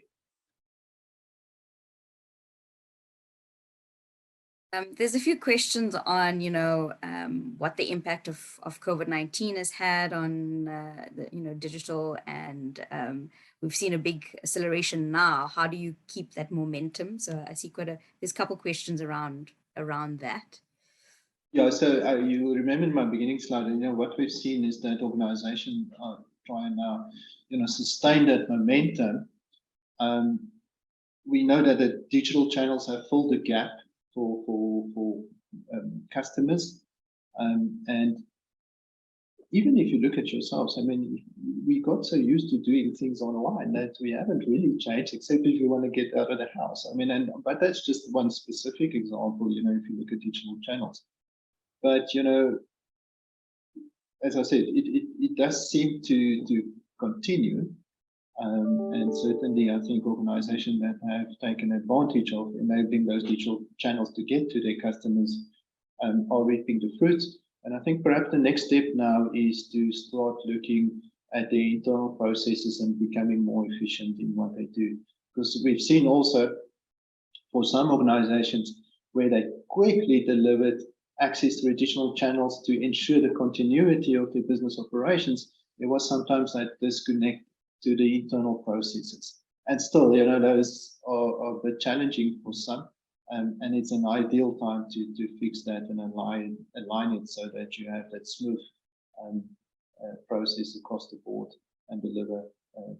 [SPEAKER 1] There's a few questions on, what the impact of COVID-19 has had on, the, digital, and we've seen a big acceleration now. How do you keep that momentum? So I see there's a couple questions around that.
[SPEAKER 2] Yeah, so you remember in my beginning slide, what we've seen is that organizations are trying now, sustain that momentum. We know that the digital channels have filled the gap for customers, and even if you look at yourselves, I mean, we got so used to doing things online that we haven't really changed, except if you want to get out of the house. I mean, but that's just one specific example, if you look at digital channels. But as I said, it does seem to continue. And certainly, I think organizations that have taken advantage of enabling those digital channels to get to their customers are reaping the fruits. And I think perhaps the next step now is to start looking at the internal processes and becoming more efficient in what they do. Because we've seen also for some organizations where they quickly delivered access to additional channels to ensure the continuity of their business operations, there was sometimes that disconnect to the internal processes. And still, those are a bit challenging for some. And it's an ideal time to fix that and align it so that you have that smooth process across the board and deliver a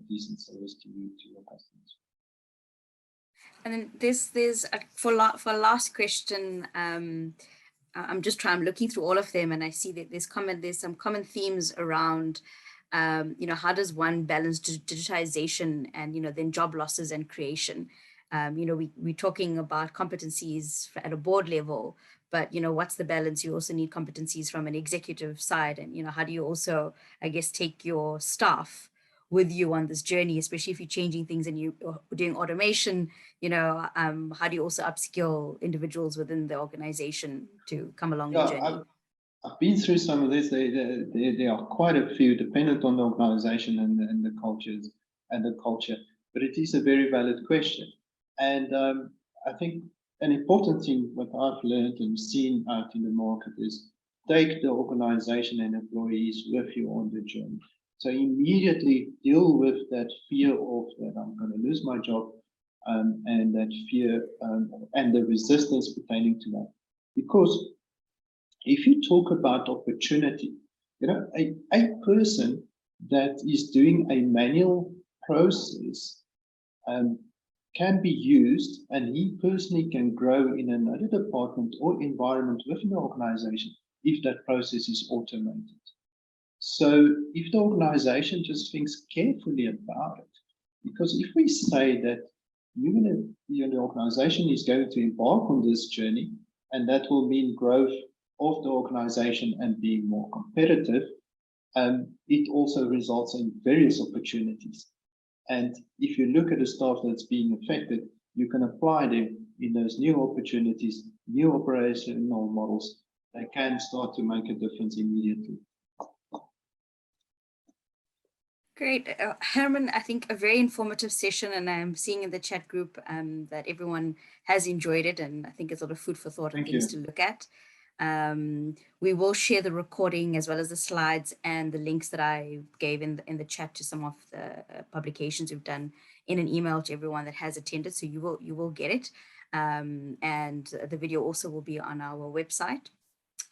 [SPEAKER 2] decent service to your customers.
[SPEAKER 1] And then there's for last question. I'm looking through all of them, and I see that there's some common themes around, how does one balance digitization and, then job losses and creation? We're talking about competencies at a board level, but, what's the balance? You also need competencies from an executive side. And, how do you also, I guess, take your staff with you on this journey, especially if you're changing things and you're doing automation, how do you also upskill individuals within the organization to come along the journey?
[SPEAKER 2] I've been through some of this. There are quite a few, dependent on the organization and the cultures and the culture, but it is a very valid question. And I think an important thing what I've learned and seen out in the market is take the organization and employees with you on the journey. So immediately deal with that fear of that I'm going to lose my job, and that fear and the resistance pertaining to that. Because if you talk about opportunity, a person that is doing a manual process can be used, and he personally can grow in another department or environment within the organization if that process is automated. So if the organization just thinks carefully about it, because if we say that the organization is going to embark on this journey, and that will mean growth of the organization and being more competitive, it also results in various opportunities. And if you look at the staff that's being affected, you can apply them in those new opportunities, new operational models. They can start to make a difference immediately.
[SPEAKER 1] Great. Herman, I think a very informative session, and I'm seeing in the chat group that everyone has enjoyed it, and I think it's a lot of food for thought and things to look at. We will share the recording as well as the slides and the links that I gave in the chat to some of the publications we've done in an email to everyone that has attended, so you will get it. And the video also will be on our website.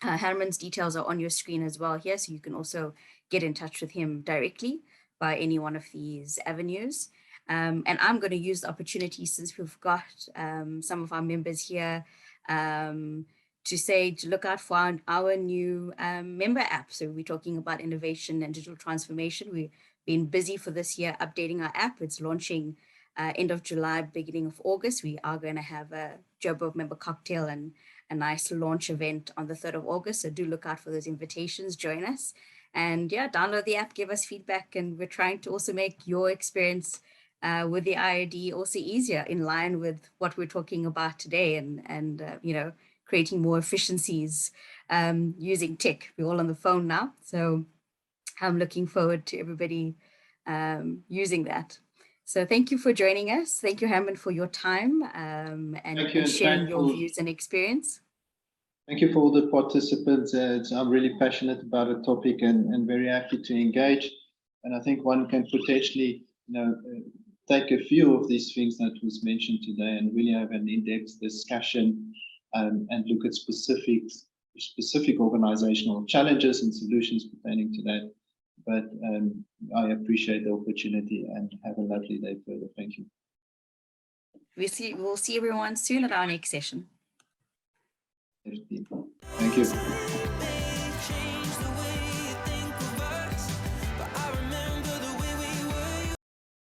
[SPEAKER 1] Herman's details are on your screen as well here, so you can also get in touch with him directly by any one of these avenues. And I'm going to use the opportunity, since we've got some of our members here, to look out for our new member app. So we're talking about innovation and digital transformation. We've been busy for this year updating our app. It's launching end of July, beginning of August. We are going to have a Joburg member cocktail and a nice launch event on the 3rd of August. So do look out for those invitations, join us. And yeah, download the app, give us feedback. And we're trying to also make your experience with the IID also easier, in line with what we're talking about today, and creating more efficiencies using tech. We're all on the phone now. So I'm looking forward to everybody using that. So thank you for joining us. Thank you, Herman, for your time and sharing your views and experience.
[SPEAKER 2] Thank you for all the participants. I'm really passionate about the topic and very happy to engage. And I think one can potentially, take a few of these things that was mentioned today and really have an in-depth discussion and look at specific organizational challenges and solutions pertaining to that. But I appreciate the opportunity and have a lovely day further. Thank you.
[SPEAKER 1] We'll see everyone soon at our next session.
[SPEAKER 2] Thank you.